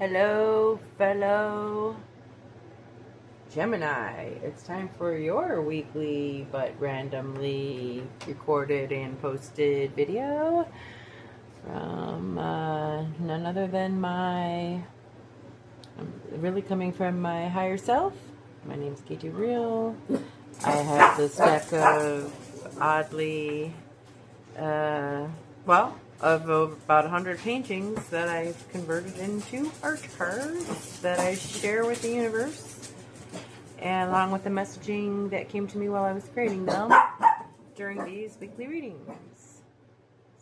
Hello, fellow Gemini. It's time for your weekly but randomly recorded and posted video from none other than really coming from my higher self. My name's Katie Real. I have this deck of oddly, of about 100 paintings that I've converted into art cards that I share with the universe, and along with the messaging that came to me while I was creating them during these weekly readings.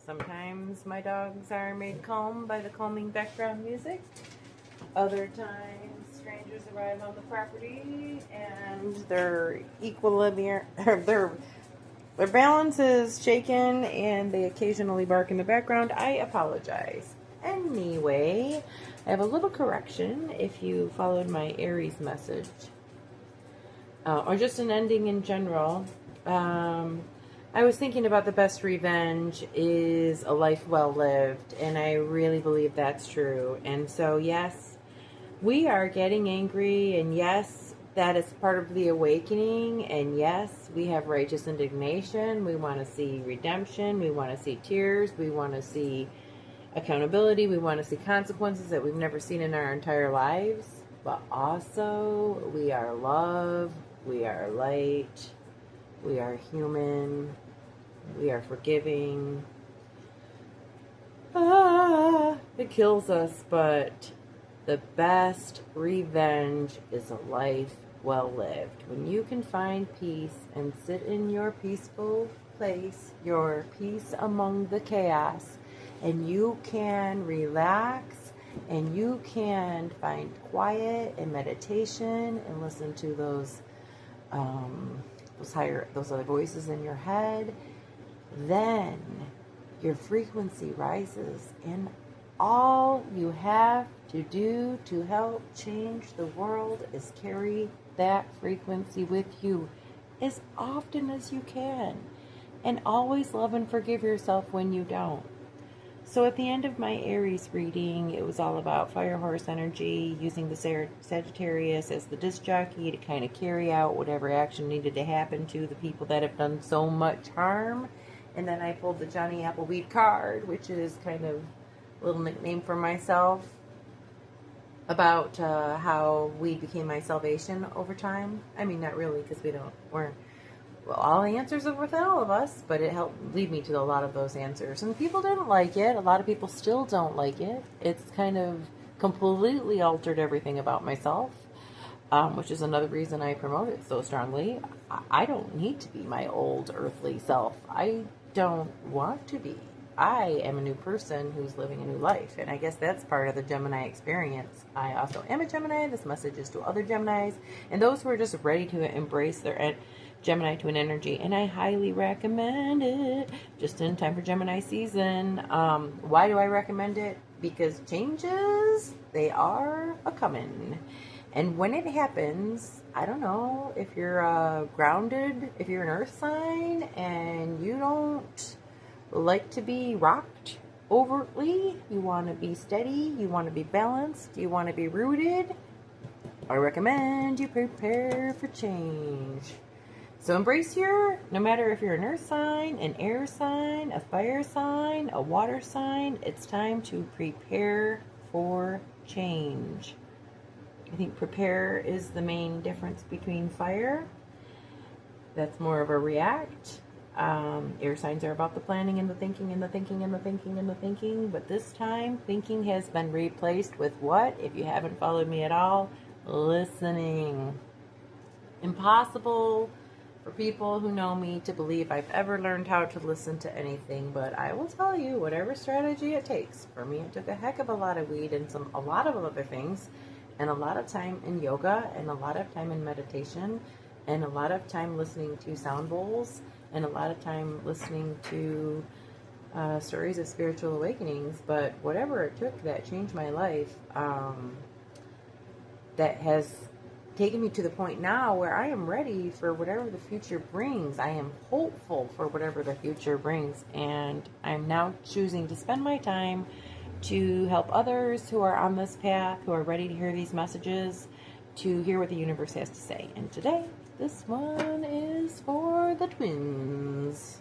Sometimes my dogs are made calm by the calming background music. Other times strangers arrive on the property and their equilibrium, their balance is shaken and they occasionally bark in the background. I apologize. Anyway, I have a little correction if you followed my Aries message. Or just an ending in general. I was thinking about the best revenge is a life well lived, and I really believe that's true. And so, yes, we are getting angry, and yes, that is part of the awakening, and yes, we have righteous indignation. We want to see redemption. We want to see tears. We want to see accountability. We want to see consequences that we've never seen in our entire lives. But also, we are love. We are light. We are human. We are forgiving. It kills us, but the best revenge is a life well lived. When you can find peace and sit in your peaceful place, your peace among the chaos, and you can relax and you can find quiet and meditation and listen to those other voices in your head, then your frequency rises, and all you have to do to help change the world is carry that frequency with you as often as you can, and always love and forgive yourself when you don't. So at the end of my Aries reading, it was all about fire horse energy, using the Sagittarius as the disc jockey to kind of carry out whatever action needed to happen to the people that have done so much harm. And then I pulled the Johnny Appleweed card, which is kind of a little nickname for myself, about how weed became my salvation over time. I mean, not really, because all the answers are within all of us, but it helped lead me to a lot of those answers. And people didn't like it. A lot of people still don't like it. It's kind of completely altered everything about myself, which is another reason I promote it so strongly. I don't need to be my old earthly self. I don't want to be. I am a new person who's living a new life, and I guess that's part of the Gemini experience. I also am a Gemini. This message is to other Geminis and those who are just ready to embrace their Gemini twin energy, and I highly recommend it. Just in time for Gemini season. Why do I recommend it? Because changes, they are a-coming. And when it happens, I don't know, if you're grounded, if you're an earth sign and you don't like to be rocked overtly, you want to be steady, you want to be balanced, you want to be rooted, I recommend you prepare for change. So embrace no matter if you're an earth sign, an air sign, a fire sign, a water sign, it's time to prepare for change. I think prepare is the main difference between fire. That's more of a react. Air signs are about the planning and the thinking and the thinking and the thinking and the thinking. But this time, thinking has been replaced with what? If you haven't followed me at all, listening. Impossible for people who know me to believe I've ever learned how to listen to anything, but I will tell you, whatever strategy it takes. For me, it took a heck of a lot of weed and a lot of other things, and a lot of time in yoga, and a lot of time in meditation, and a lot of time listening to sound bowls, and a lot of time listening to stories of spiritual awakenings. But whatever it took that changed my life, that has taken me to the point now where I am ready for whatever the future brings. I am hopeful for whatever the future brings, and I'm now choosing to spend my time to help others who are on this path, who are ready to hear these messages, to hear what the universe has to say. And today, this one is for the twins.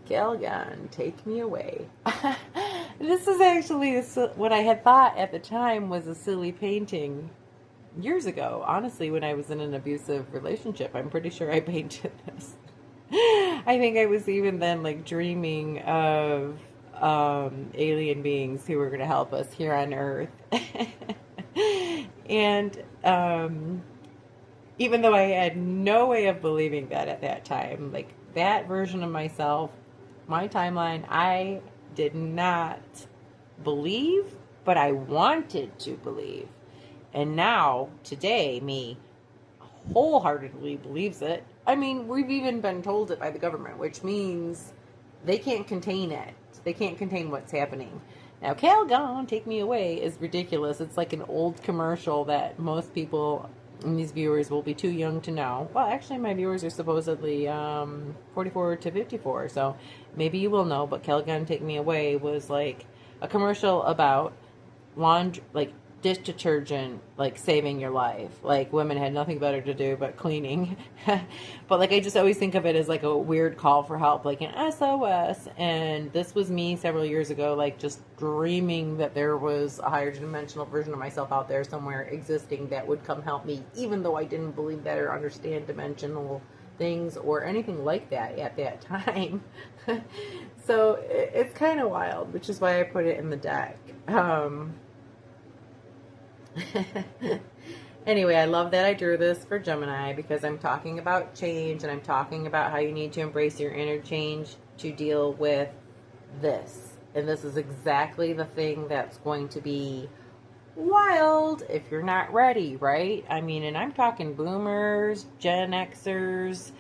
Calgon, take me away. This is actually what I had thought at the time was a silly painting years ago. Honestly, when I was in an abusive relationship, I'm pretty sure I painted this. I think I was even then like dreaming of alien beings who were going to help us here on Earth. And even though I had no way of believing that at that time, like that version of myself, my timeline, I did not believe, but I wanted to believe. And now, today, me wholeheartedly believes it. I mean, we've even been told it by the government, which means they can't contain it. They can't contain what's happening. Now, Calgon, take me away is ridiculous. It's like an old commercial that most people and these viewers will be too young to know. Well, actually, my viewers are supposedly 44 to 54, so maybe you will know. But Calgon, take me away was like a commercial about laundry, like dish detergent, like saving your life. Like women had nothing better to do but cleaning. But like I just always think of it as like a weird call for help, like an SOS. And this was me several years ago, like just dreaming that there was a higher dimensional version of myself out there somewhere existing that would come help me, even though I didn't believe that or understand dimensional things or anything like that at that time. So it's kind of wild, which is why I put it in the deck. Anyway, I love that I drew this for Gemini because I'm talking about change and I'm talking about how you need to embrace your inner change to deal with this. And this is exactly the thing that's going to be wild if you're not ready, right? I mean, and I'm talking boomers, Gen Xers,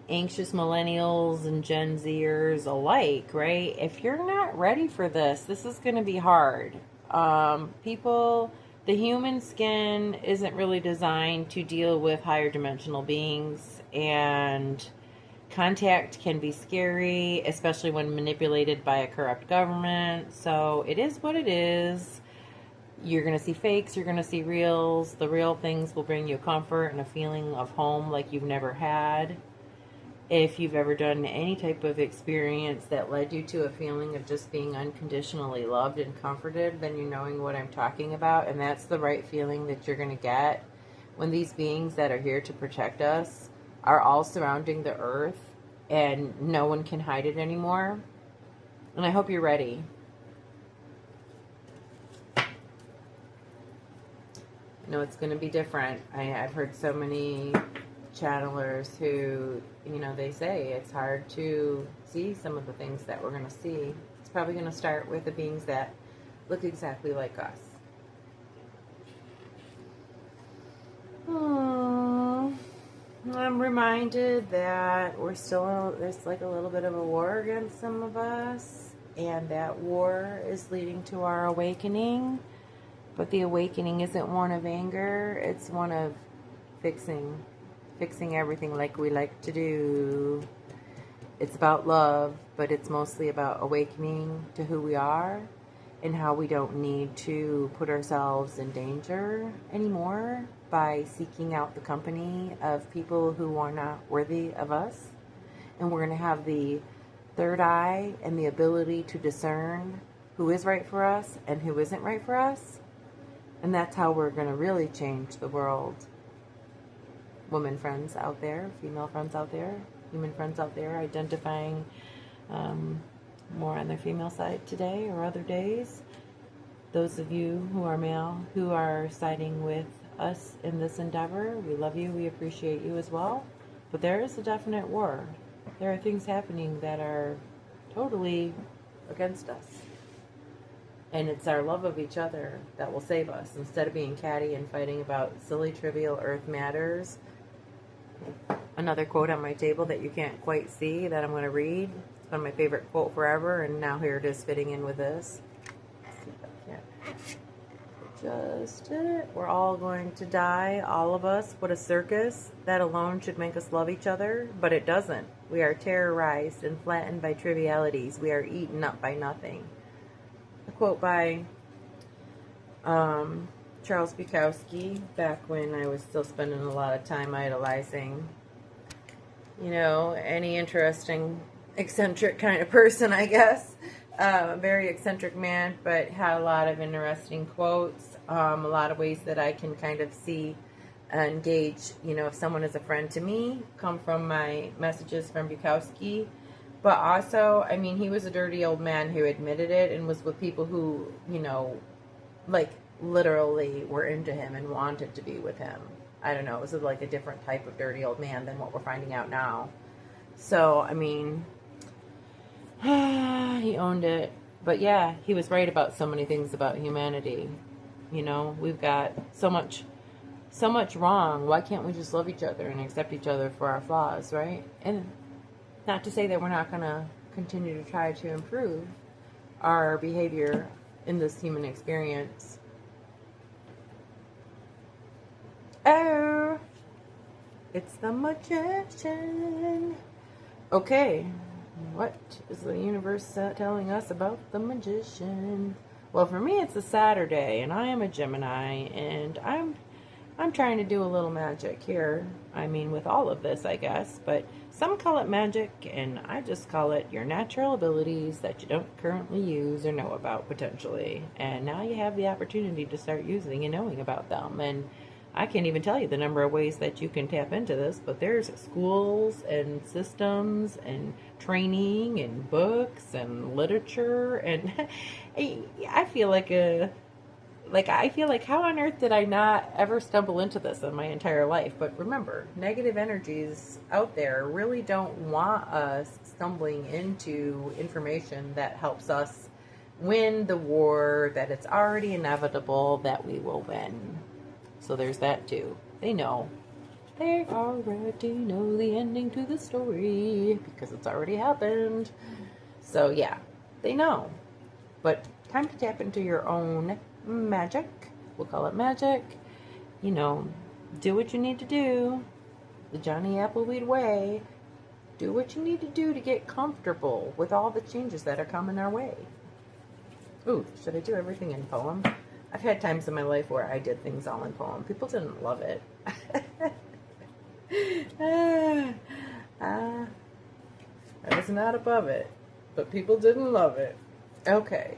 anxious millennials and Gen Zers alike, right? If you're not ready for this, this is going to be hard. The human skin isn't really designed to deal with higher dimensional beings, and contact can be scary, especially when manipulated by a corrupt government. So it is what it is. You're going to see fakes, you're going to see reals. The real things will bring you comfort and a feeling of home like you've never had. If you've ever done any type of experience that led you to a feeling of just being unconditionally loved and comforted, then you're knowing what I'm talking about. And that's the right feeling that you're going to get when these beings that are here to protect us are all surrounding the earth and no one can hide it anymore. And I hope you're ready. I know it's going to be different. I've heard so many channelers who, you know, they say it's hard to see some of the things that we're going to see. It's probably going to start with the beings that look exactly like us. I'm reminded that there's like a little bit of a war against some of us, and that war is leading to our awakening. But the awakening isn't one of anger, it's one of fixing everything like we like to do. It's about love, but it's mostly about awakening to who we are and how we don't need to put ourselves in danger anymore by seeking out the company of people who are not worthy of us. And we're going to have the third eye and the ability to discern who is right for us and who isn't right for us. And that's how we're going to really change the world. Women friends out there, female friends out there, human friends out there, identifying more on their female side today or other days. Those of you who are male, who are siding with us in this endeavor, we love you, we appreciate you as well. But there is a definite war. There are things happening that are totally against us. And it's our love of each other that will save us. Instead of being catty and fighting about silly, trivial earth matters. Another quote on my table that you can't quite see that I'm going to read. It's been my favorite quote forever, and now here it is fitting in with this. Let's see if I can. just did it. We're all going to die, all of us. What a circus. That alone should make us love each other, but it doesn't. We are terrorized and flattened by trivialities. We are eaten up by nothing. A quote by Charles Bukowski, back when I was still spending a lot of time idolizing, any interesting, eccentric kind of person, I guess. A very eccentric man, but had a lot of interesting quotes, a lot of ways that I can kind of see and gauge, if someone is a friend to me, come from my messages from Bukowski. But also, he was a dirty old man who admitted it and was with people who, literally were into him and wanted to be with him. I don't know, it was like a different type of dirty old man than what we're finding out now. So, he owned it. But yeah, he was right about so many things about humanity. We've got so much wrong. Why can't we just love each other and accept each other for our flaws, right? And not to say that we're not going to continue to try to improve our behavior in this human experience. Oh, it's the magician. Okay, what is the universe telling us about the magician? Well, for me, it's a Saturday, and I am a Gemini, and I'm trying to do a little magic here. With all of this, I guess, but some call it magic, and I just call it your natural abilities that you don't currently use or know about potentially. And now you have the opportunity to start using and knowing about them. And I can't even tell you the number of ways that you can tap into this, but there's schools and systems and training and books and literature, and I feel like how on earth did I not ever stumble into this in my entire life? But remember, negative energies out there really don't want us stumbling into information that helps us win the war that it's already inevitable that we will win. So there's that too. They know. They already know the ending to the story because it's already happened. So yeah, they know. But time to tap into your own magic. We'll call it magic. Do what you need to do. The Johnny Appleweed way. Do what you need to do to get comfortable with all the changes that are coming our way. Ooh, should I do everything in poem? I've had times in my life where I did things all in poem. People didn't love it. I was not above it, but people didn't love it. Okay.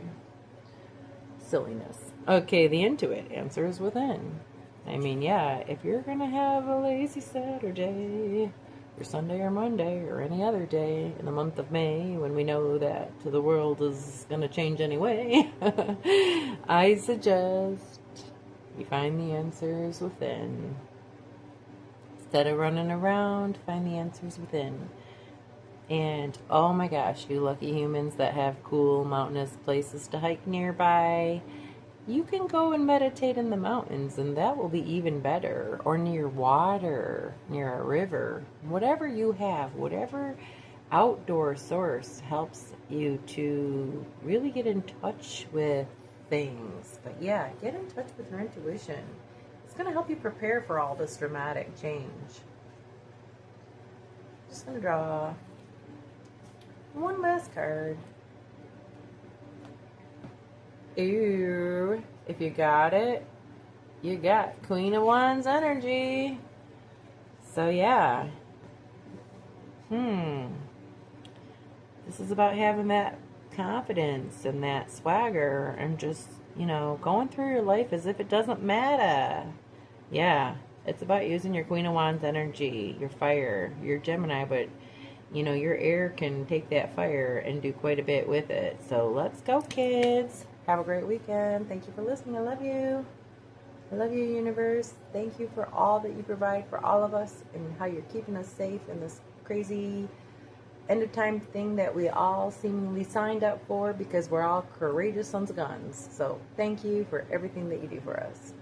Silliness. Okay, the Intuit answer is within. If you're going to have a lazy Saturday, or Sunday or Monday, or any other day in the month of May, when we know that the world is going to change anyway, I suggest you find the answers within. Instead of running around, find the answers within. And oh my gosh, you lucky humans that have cool mountainous places to hike nearby, you can go and meditate in the mountains, and that will be even better. Or near water, near a river, whatever you have, whatever outdoor source helps you to really get in touch with things. But yeah, get in touch with your intuition. It's going to help you prepare for all this dramatic change. Just going to draw one last card. Ooh, if you got it, you got Queen of Wands energy. So yeah. This is about having that confidence and that swagger and just, going through your life as if it doesn't matter. Yeah, it's about using your Queen of Wands energy, your fire, your Gemini, but your air can take that fire and do quite a bit with it. So let's go, kids. Have a great weekend. Thank you for listening. I love you. I love you, universe. Thank you for all that you provide for all of us and how you're keeping us safe in this crazy end of time thing that we all seemingly signed up for because we're all courageous sons of guns. So thank you for everything that you do for us.